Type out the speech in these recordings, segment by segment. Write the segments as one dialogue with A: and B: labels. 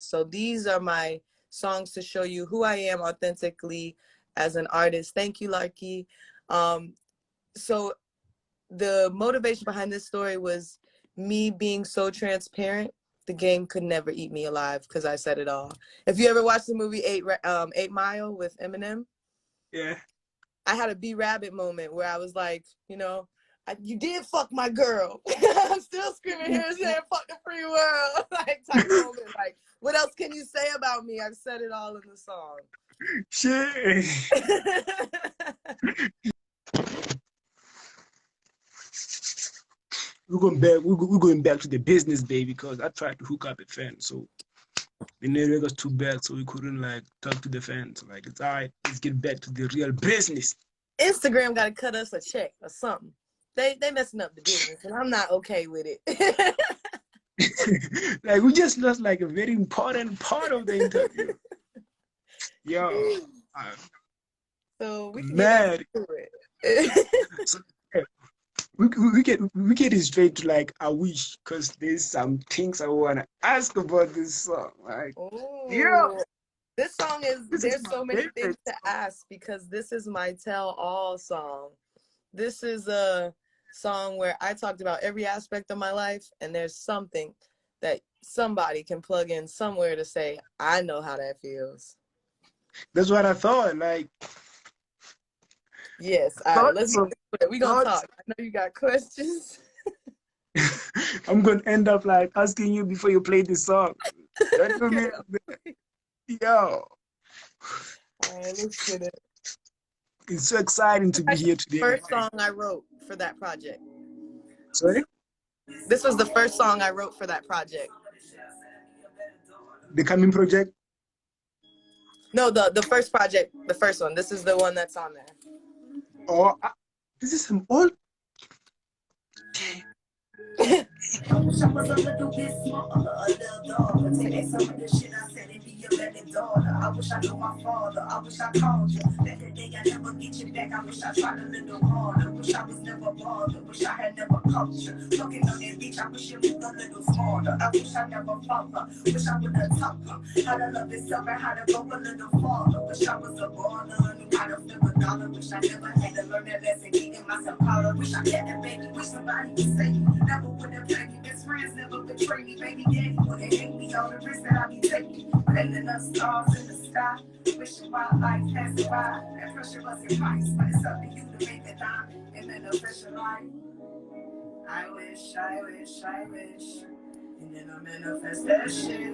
A: So these are my songs to show you who I am authentically as an artist. Thank you, Larky. So the motivation behind this story was me being so transparent. The game could never eat me alive because I said it all. If you ever watched the movie 8 Mile with Eminem,
B: yeah,
A: I had a B Rabbit moment where I was like, you know, you did fuck my girl. I'm still screaming here saying fuck the free world, like type moment. Like, what else can you say about me? I've said it all in the song.
B: shit. We're going back to the business, baby, because I tried to hook up a fan, so the network was too bad, so we couldn't like talk to the fans. Like, it's all right, let's get back to the real business.
A: Instagram got to cut us a check or something. They messing up the business, and I'm not okay with it.
B: Like, we just lost like a very important part of the interview. Yo,
A: So we can
B: mad.
A: get back to it.
B: So, yeah, we get it straight to like I wish, because there's some things I wanna ask about this song. Like, yeah,
A: Ooh. This song there's so many things to ask because this is my tell-all song. This is a song where I talked about every aspect of my life, and there's something that somebody can plug in somewhere to say, I know how that feels.
B: That's what I thought. Like,
A: yes, all right, let's go. We're gonna talk. I know you got questions.
B: I'm gonna end up like asking you before you play this song. Yo.
A: All right, let's get it.
B: It's so exciting to be here today.
A: First song I wrote for that project.
B: Sorry?
A: This was the first song I wrote for that project.
B: The coming project?
A: No, the first project, the first one. This is the one that's on there.
B: Oh, this is some old.
C: I wish I was a little bit smaller, a little daughter. Taking some of the shit I said and be a better daughter. I wish I knew my father. I wish I called you. That the day I never get you back. I wish I tried a little harder. Wish I was never bothered. Wish I had never caught you. Looking on that bitch, I wish you moved a little smarter. I wish I never fought her. Wish I would have taught her how to love itself and how to go a little farther. Wish I was a baller. Knew how to flip a dollar. Wish I never had to learn that lesson. Getting myself powder. Wish I had a baby. Wish somebody would say never would have played me. Best friends never betray me. Baby daddy would have hate me. All the risks that I be taking. Landing up stars in the sky. Wishing wildlife passing by. That pressure wasn't price. But it's up to you to make it dime. And then official life. I wish, I wish, I wish. And then I manifest that shit.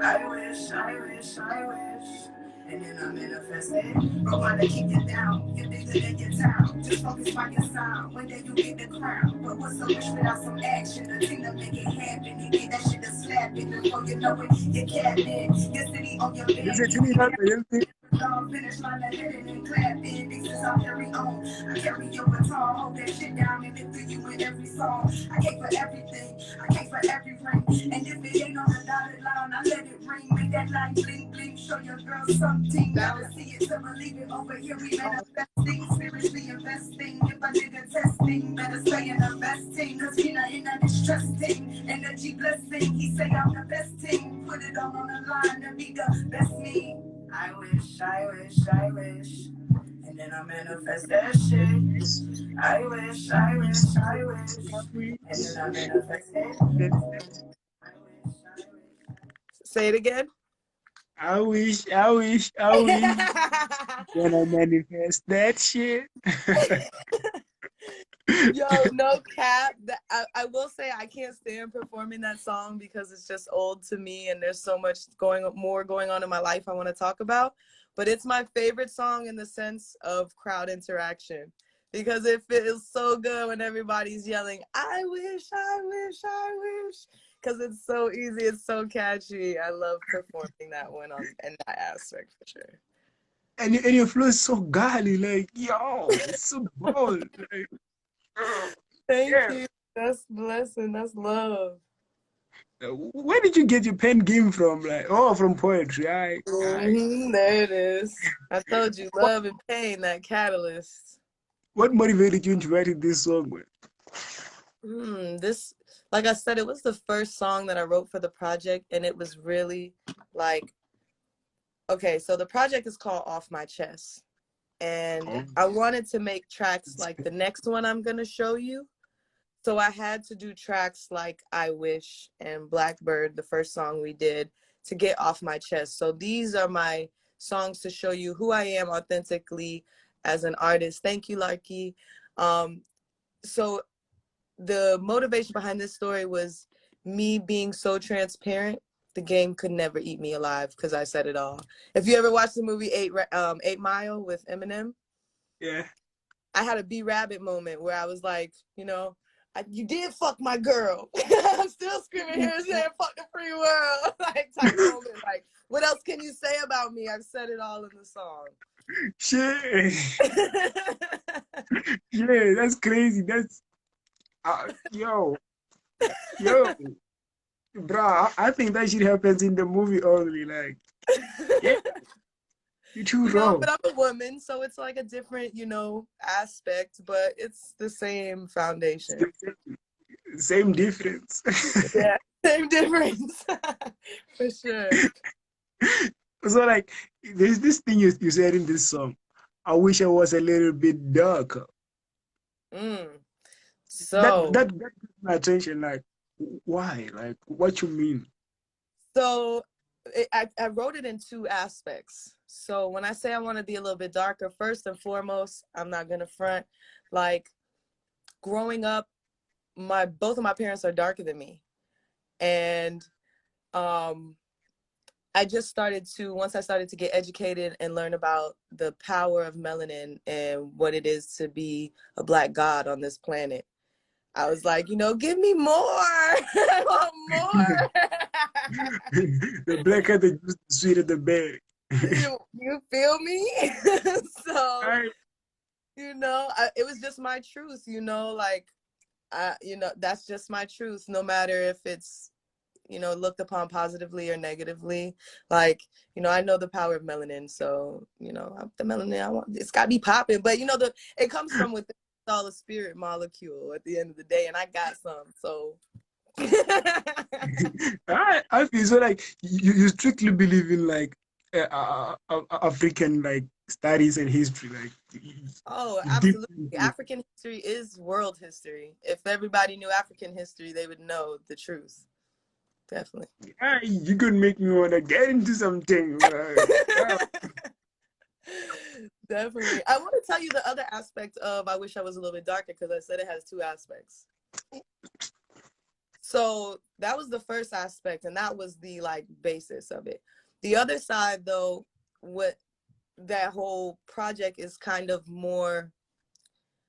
C: I wish, I wish, I wish. And then I manifest it. But why they keep you down? You're bigger than your town. Just focus on your sound. One day you get the crown. But what's a wish without some action? A thing to make it happen. And get that shit to slap it. Before you know it, you're capping. Your city on your bed. Finish line ahead and clapping. This is our very own. I carry your baton. Hold that shit down and it through you in every song. I came for everything. I came for every ring. And if it ain't on the dotted line, I let it ring. Make that line blink, blink. Show your girl something. Gotta see it to believe it. Over here we manifesting. Spiritually investing. If a nigga testing, better stay in the best team. Cause he not in that distressing. Energy blessing. He say I'm the best team. Put it all on the line to be the best me. I wish, I wish, I wish. And then I manifest that shit. I wish, I wish, I wish. And then I manifest it. I wish, I wish.
A: Say it again.
B: I wish, I wish, I wish. Then I manifest that shit.
A: Yo, no cap. I will say I can't stand performing that song because it's just old to me and there's so much more going on in my life I want to talk about. But it's my favorite song in the sense of crowd interaction because it feels so good when everybody's yelling, I wish, I wish, I wish. Because it's so easy, it's so catchy. I love performing that one in that aspect for sure.
B: And your flow is so godly, like, yo, it's so bold. Like,
A: Thank you. That's blessing. That's love.
B: Where did you get your pen game from? Like, oh, from poetry. There
A: it is. I told you, love and pain, that catalyst.
B: What motivated you into writing this song?
A: like I said, it was the first song that I wrote for the project, and it was really like, okay, so the project is called Off My Chest, and I wanted to make tracks like the next one I'm gonna show you. So I had to do tracks like I Wish and Blackbird, the first song we did, to get off my chest. So these are my songs to show you who I am authentically as an artist. Thank you, Larky. So the motivation behind this story was me being so transparent. The game could never eat me alive because I said it all. If you ever watched the movie 8 Mile with Eminem,
B: Yeah.
A: I had a B Rabbit moment where I was like, you know, you did fuck my girl. I'm still screaming here saying fuck the free world. Like type moment. Like, what else can you say about me? I've said it all in the song.
B: Shit. Yeah, that's crazy. That's yo, bro. I think that shit happens in the movie only. Like, yeah, you're too
A: You know,
B: raw.
A: but I'm a woman, so it's like a different, you know, aspect, but it's the same foundation.
B: Same difference.
A: Yeah, same difference. For sure.
B: So like, there's this thing you said in this song. I wish I was a little bit darker.
A: Mm.
B: That
A: So,
B: that got my attention. Like, why? Like, what you mean?
A: so I wrote it in two aspects. So when I say I want to be a little bit darker, first and foremost, I'm not gonna front. Like growing up, both of my parents are darker than me, and I just started to, once I started to get educated and learn about the power of melanin and what it is to be a Black god on this planet, I was like, you know, give me more. I want more.
B: The blacker the juice, the sweeter the berry.
A: You feel me? So,
B: Right.
A: you know, it was just my truth, you know, like, you know, that's just my truth, no matter if it's, you know, looked upon positively or negatively. Like, you know, I know the power of melanin, so, you know, the melanin, it's got to be popping, but, you know, it comes from within, all the spirit molecule at the end of the day, and I got some, so.
B: I feel so like you strictly believe in like African like studies and history, like
A: Oh,
B: deep
A: absolutely.
B: into it.
A: African history is world history. If everybody knew African history, they would know the truth. Definitely.
B: Yeah, you could make me want to get into something.
A: Definitely. I want to tell you the other aspect of I wish I was a little bit darker because I said it has two aspects. So that was the first aspect, and that was the like basis of it. The other side, though, what that whole project is kind of more,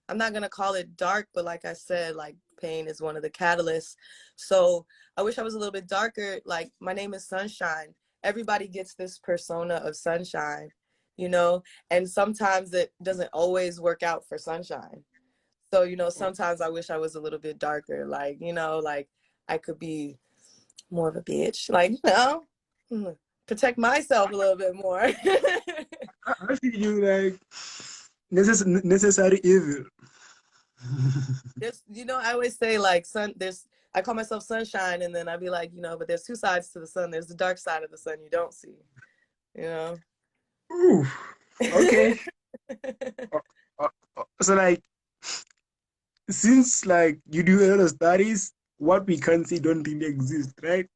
A: I'm not gonna call it dark, but like I said, like pain is one of the catalysts. So I wish I was a little bit darker. Like my name is Sunshine. Everybody gets this persona of sunshine, you know, and sometimes it doesn't always work out for Sunshine. So, you know, sometimes I wish I was a little bit darker. Like, you know, like I could be more of a bitch. Like, you know, protect myself a little bit more.
B: I feel you like necessary evil.
A: There's, you know, I always say like I call myself Sunshine, and then I'd be like, you know, but there's two sides to the sun. There's the dark side of the sun you don't see, you know?
B: Ooh, okay. So like, since like you do a lot of studies, what we can't see don't really exist, right?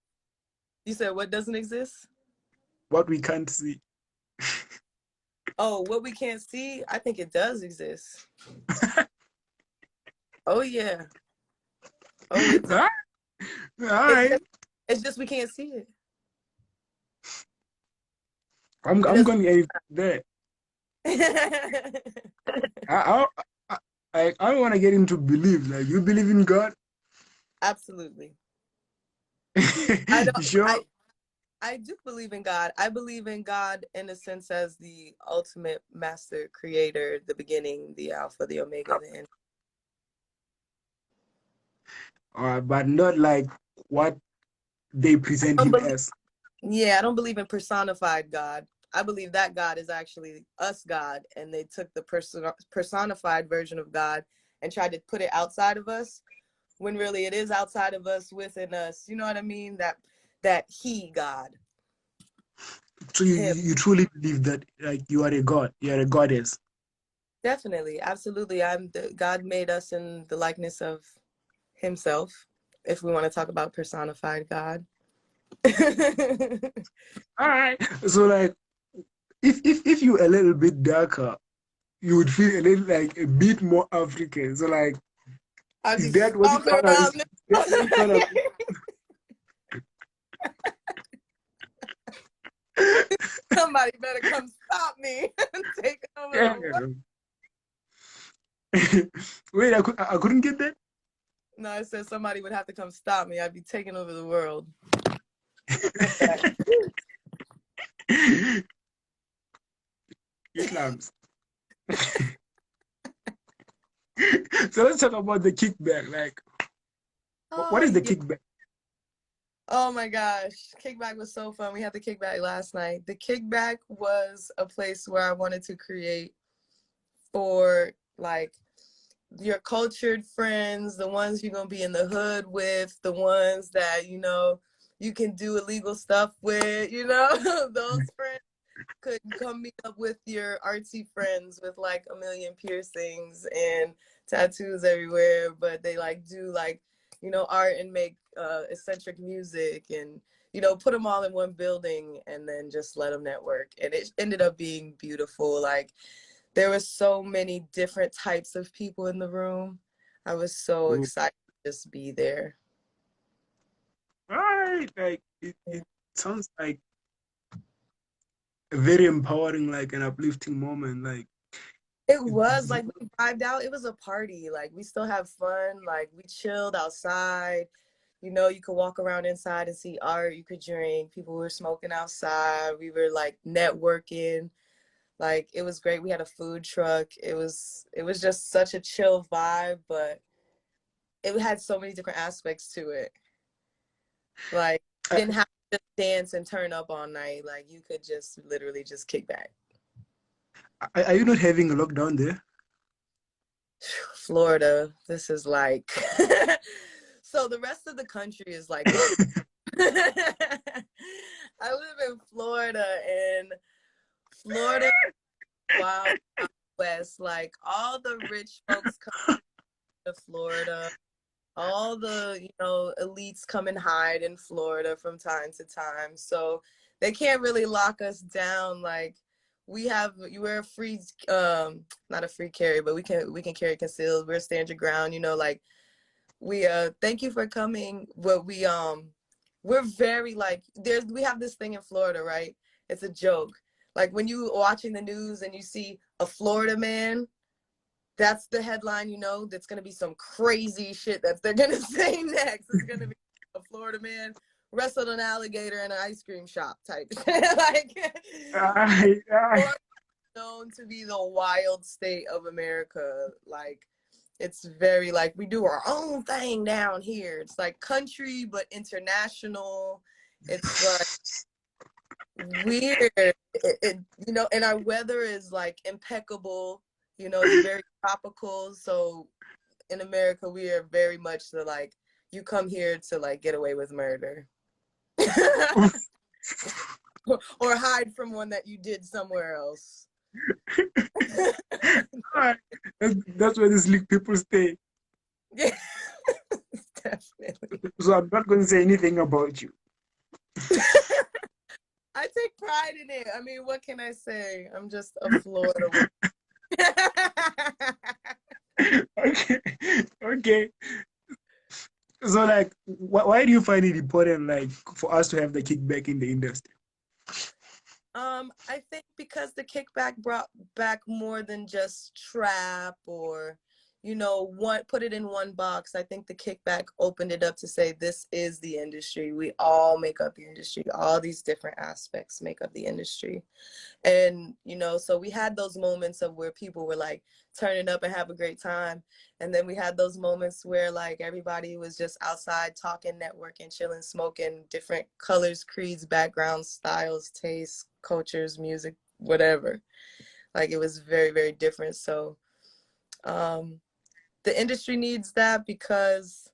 A: You said what doesn't exist?
B: What we can't see.
A: Oh, what we can't see? I think it does exist. Oh, yeah. Oh, it does.
B: All right.
A: It's just we can't see it.
B: I'm going to get that. I want to get into belief. Like, you believe in God?
A: Absolutely.
B: You sure?
A: I do believe in God. I believe in God in a sense as the ultimate master creator, the beginning, the alpha, the omega, the end.
B: But not like what they present him as.
A: Yeah, I don't believe in personified God. I believe that God is actually us God, and they took the personified version of God and tried to put it outside of us. when really it is outside of us, within us. You know what I mean? That he, God,
B: So
A: him.
B: you truly believe that like you are a god, you are a goddess.
A: Definitely, absolutely. God made us in the likeness of himself, if we want to talk about personified God.
B: All right. So like if you a little bit darker, you would feel a little like a bit more African. So like
A: I'd
B: is
A: be
B: that what you
A: stomping
B: are? Is
A: around.
B: that what you kind of
A: Somebody better come stop me and take over the world.
B: Wait, I couldn't get that.
A: No, I said somebody would have to come stop me. I'd be taking over the world.
B: Islams. So let's talk about the kickback. Like,
A: Oh
B: what is the
A: yeah.
B: kickback?
A: Oh my gosh. Kickback was so fun. We had the kickback last night. The kickback was a place where I wanted to create for like your cultured friends, the ones you're gonna be in the hood with, the ones that you can do illegal stuff with, those friends could come meet up with your artsy friends with like a million piercings and tattoos everywhere, but they like do like art and make eccentric music and put them all in one building and then just let them network, and it ended up being beautiful. Like there were so many different types of people in the room. I was so
B: Oh,
A: excited to just be there.
B: all right. Like it sounds like a very empowering, like an uplifting moment. Like
A: It was like we vibed out. It was a party. Like we still have fun. Like we chilled outside. You could walk around inside and see art. You could drink. People were smoking outside. We were like networking. Like it was great. We had a food truck. It was just such a chill vibe, but it had so many different aspects to it. Like you
B: uh,
A: didn't have to just dance and turn up all night. Like you could just literally just kick back.
B: are you not having a lockdown there?
A: Florida, this is like so the rest of the country is like locked. I live in Florida, and Florida, wild west. Like all the rich folks come to Florida. All the elites come and hide in Florida from time to time, so they can't really lock us down. Like we're a free not a free carry, but we can carry concealed. We're stand your ground, like we thank you for coming. But we're very like we have this thing in Florida, right? It's a joke. Like when you watching the news and you see a Florida man, that's the headline, that's going to be some crazy shit that they're going to say next. It's going to be a Florida man wrestled an alligator in an ice cream shop type. Like, Florida's known to be the wild state of America. Like, it's very like we do our own thing down here. It's like country, but international. It's like weird. And our weather is like impeccable. It's very tropical. So in America, we are very much the like, you come here to like get away with murder. Or hide from one that you did somewhere else.
B: That's where the sleek people stay.
A: Yeah, definitely.
B: So I'm not going to say anything about you.
A: I take pride in it. I mean, what can I say? I'm just a Florida woman.
B: Okay, okay. So like, why do you find it important, like, for us to have the kickback in the industry?
A: I think because the kickback brought back more than just trap or, put it in one box. I think the kickback opened it up to say, this is the industry. We all make up the industry. All these different aspects make up the industry. And, so we had those moments of where people were like turning up and have a great time. And then we had those moments where like everybody was just outside talking, networking, chilling, smoking, different colors, creeds, backgrounds, styles, tastes, cultures, music, whatever. Like it was very, very different. So the industry needs that because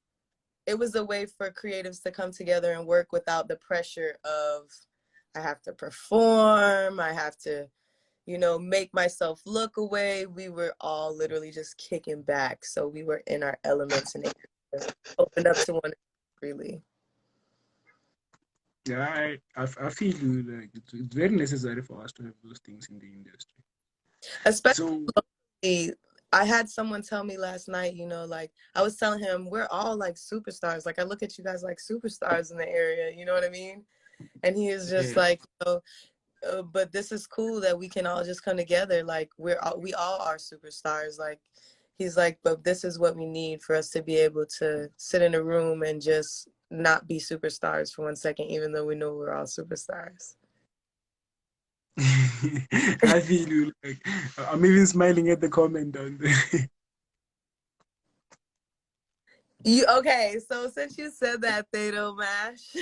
A: it was a way for creatives to come together and work without the pressure of, I have to perform, I have to, you know, make myself look away. We were all literally just kicking back. So we were in our elements and able to open up to one another freely.
B: Yeah, I feel you. Like it's very necessary for us to have those things in the industry.
A: Especially,
B: So
A: I had someone tell me last night, you know, like I was telling him, we're all like superstars. Like I look at you guys like superstars in the area, you know what I mean? And he is just
B: yeah.
A: like, you know, but this is cool that we can all just come together. Like we all are superstars. Like he's like, but this is what we need for us to be able to sit in a room and just not be superstars for 1 second, even though we know we're all superstars.
B: I feel you. Like I'm even smiling at the comment down there.
A: You okay? So since you said that, Thado Mash,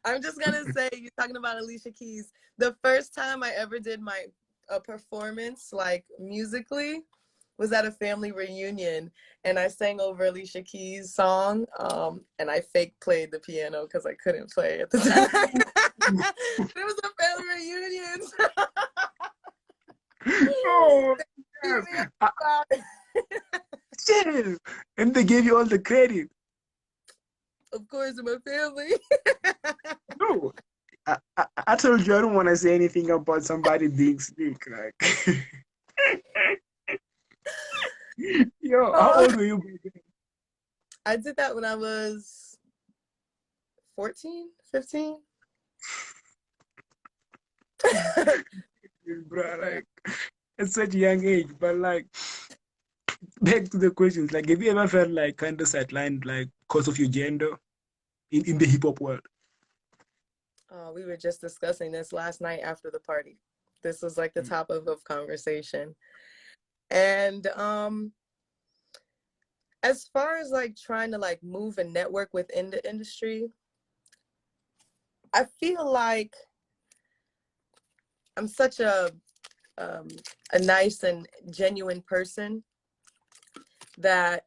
A: I'm just gonna say you're talking about Alicia Keys. The first time I ever did my performance, like musically, was at a family reunion, and I sang over Alicia Keys' song, and I fake played the piano because I couldn't play at the time. It was a family reunion.
B: Oh, yes. Shit. And they gave you all the credit.
A: Of course, in my family.
B: No, I told you I don't want to say anything about somebody being sick. Like, yo, how old were you?
A: I did that when I was 14, 15.
B: Bro, like, at such a young age. But like, back to the questions. Like, have you ever felt like kind of sidelined, like, because of your gender in the hip hop world?
A: We were just discussing this last night after the party. This was like the topic of conversation. And as far as like trying to like move and network within the industry, I feel like I'm such a nice and genuine person that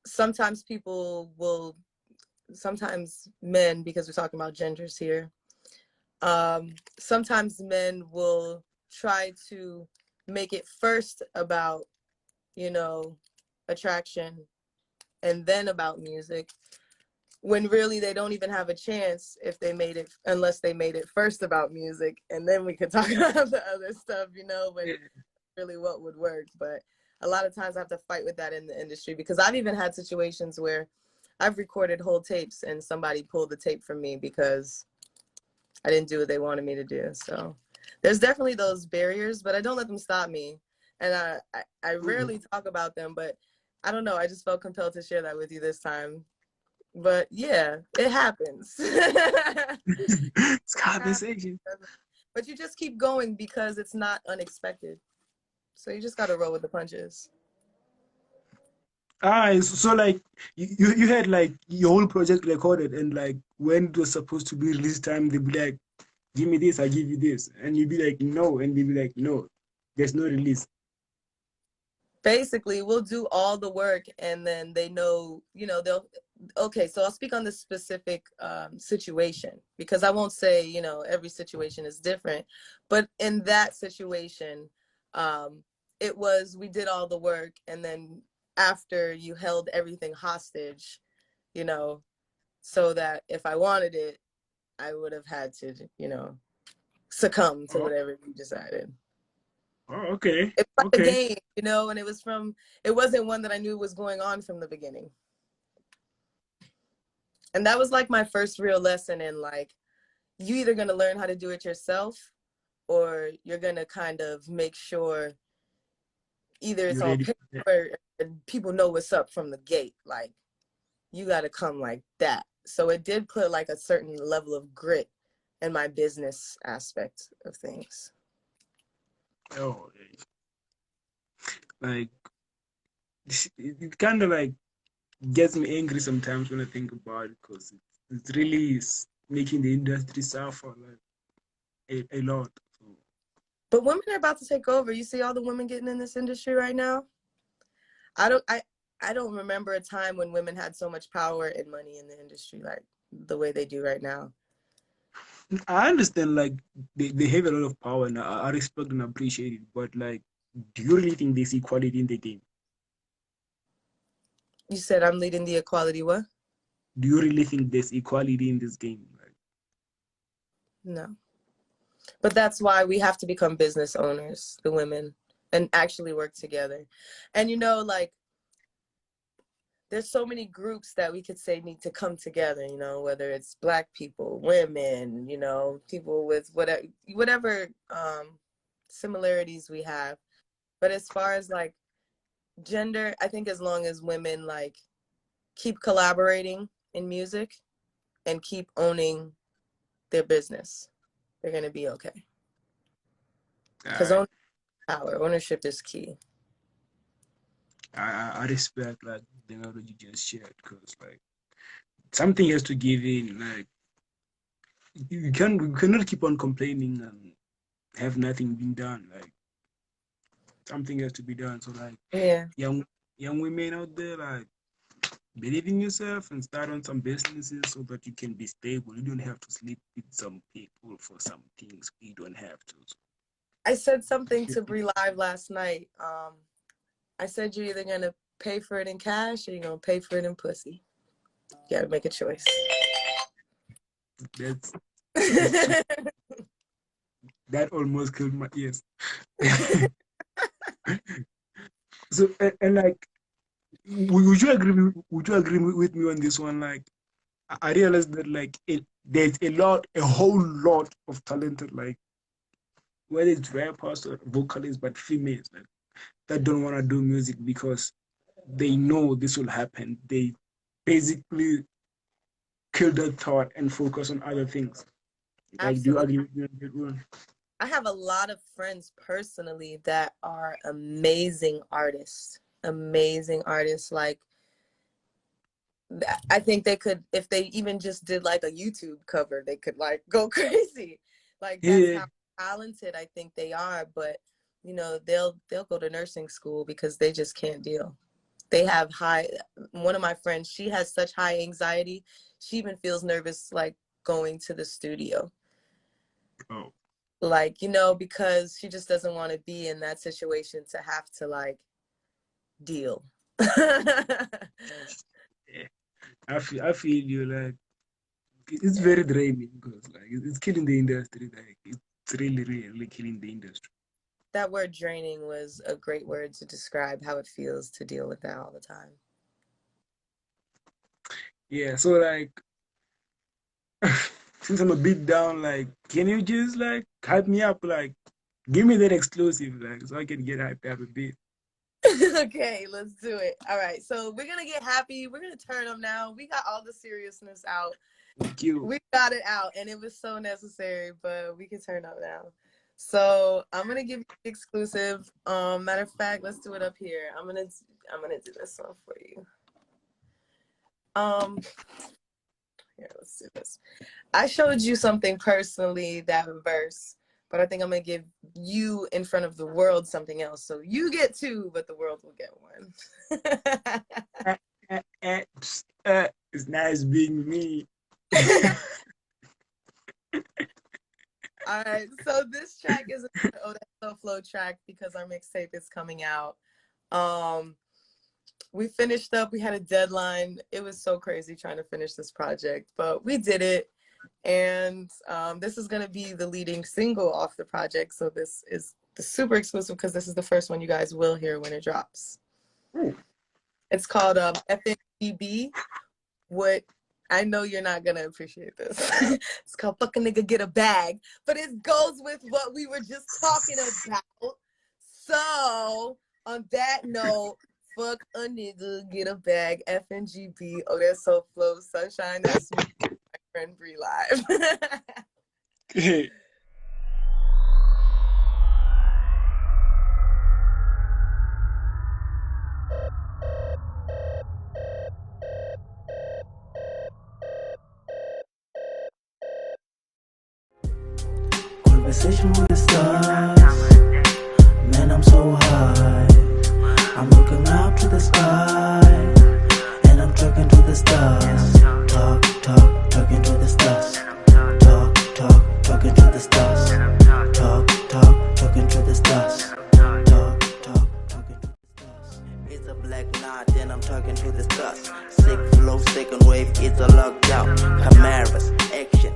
A: sometimes people will, sometimes men, because we're talking about genders here, sometimes men will try to make it first about, you know, attraction and then about music, when really they don't even have a chance if they made it, unless they made it first about music, and then we could talk about the other stuff, you know, when really what would work. But a lot of times I have to fight with that in the industry, because I've even had situations where I've recorded whole tapes and somebody pulled the tape from me because I didn't do what they wanted me to do. So there's definitely those barriers, but I don't let them stop me. And I rarely talk about them, but I don't know. I just felt compelled to share that with you this time. But yeah, it happens.
B: It's conversation.
A: But you just keep going because it's not unexpected. So you just got to roll with the punches.
B: So like you had like your whole project recorded, and like when it was supposed to be release time, they'd be like, give me this, I give you this. And you'd be like, no. And they'd be like, no, there's no release.
A: Basically, we'll do all the work and then they know, you know, they'll, okay, so I'll speak on this specific situation, because I won't say, you know, every situation is different. But in that situation, it was, we did all the work, and then after you held everything hostage, you know, so that if I wanted it, I would have had to, you know, succumb to
B: Oh,
A: whatever you decided.
B: okay.
A: It was like a
B: Okay.
A: game, you know, and it wasn't one that I knew was going on from the beginning. And that was like my first real lesson in, like, you either going to learn how to do it yourself, or you're going to kind of make sure either it's
B: You
A: on
B: ready for that?
A: paper and people know what's up from the gate. Like, you got to come like that. So it did put like a certain level of grit in my business aspect of things.
B: Oh, like it kind of like gets me angry sometimes when I think about it, because it really is making the industry suffer like a lot. So,
A: But women are about to take over. You see all the women getting in this industry right now. I don't remember a time when women had so much power and money in the industry like the way they do right now.
B: I understand, like, they have a lot of power, and I respect and appreciate it, but, like, do you really think there's equality in the game?
A: You said I'm leading the equality what?
B: Do you really think there's equality in this game? Like,
A: No. But that's why we have to become business owners, the women, and actually work together. And you know, like, there's so many groups that we could say need to come together, you know, whether it's Black people, women, you know, people with whatever similarities we have. But as far as like gender, I think as long as women like keep collaborating in music and keep owning their business, they're going to be okay. Because ownership is key.
B: I respect, like, the knowledge you just shared, because, like, something has to give in. Like, you cannot keep on complaining and have nothing being done. Like, something has to be done. So, like,
A: Yeah.
B: young women out there, like, believe in yourself and start on some businesses so that you can be stable. You don't have to sleep with some people for some things. You don't have to.
A: I said something to Bree Live last night. I said you're either gonna pay for it in cash or you're gonna pay for it in pussy. You gotta make a choice.
B: That's that almost killed my ears. So, and like, would you agree with me on this one? Like, I realized that, like, there's a whole lot of talented, like, whether it's rappers or vocalists, but females, like, that don't want to do music because they know this will happen. They basically kill that thought and focus on other things. Like, do you
A: Absolutely.
B: agree with me on that one?
A: I have a lot of friends personally that are amazing artists. Amazing artists. Like, I think they could, if they even just did like a YouTube cover, they could like go crazy. Like, that's
B: Yeah.
A: how talented I think they are. But you know, they'll go to nursing school because they just can't deal. They have one of my friends, she has such high anxiety. She even feels nervous like going to the studio.
B: Oh.
A: Like, you know, because she just doesn't want to be in that situation to have to like deal.
B: Yeah. I feel you, like, it's very draining because, like, it's killing the industry. Like, it's really killing the industry.
A: That word draining was a great word to describe how it feels to deal with that all the time.
B: Yeah, so, like, since I'm a bit down, like, can you just, like, hype me up? Like, give me that exclusive, like, so I can get hyped up a bit.
A: Okay, let's do it. All right, so we're gonna get happy. We're gonna turn them now. We got all the seriousness out.
B: Thank you.
A: We got it out, and it was so necessary, but we can turn up now. So I'm gonna give you the exclusive. Matter of fact, let's do it up here. I'm gonna do this one for you. Here, let's do this. I showed you something personally, that verse, but I think I'm gonna give you in front of the world something else. So you get two, but the world will get one.
B: It's nice being me.
A: All right, so this track is an Odesso Flow track because our mixtape is coming out. We finished up, we had a deadline. It was so crazy trying to finish this project, but we did it. And this is gonna be the leading single off the project. So this is the super exclusive because this is the first one you guys will hear when it drops.
B: Ooh.
A: It's called FNGB. What I know you're not gonna appreciate this. It's called Fuck a Nigga Get a Bag, but it goes with what we were just talking about. So on that note, fuck a nigga, get a bag, FNGB. Oh, that's so flow, Sunshiiine. That's me, my friend Bree Live.
B: Hey.
C: Conversation with the stars. Man, I'm so high. I'm looking up to the sky.
D: bus. Sick flow, second wave, it's a lockdown. Camaras, action.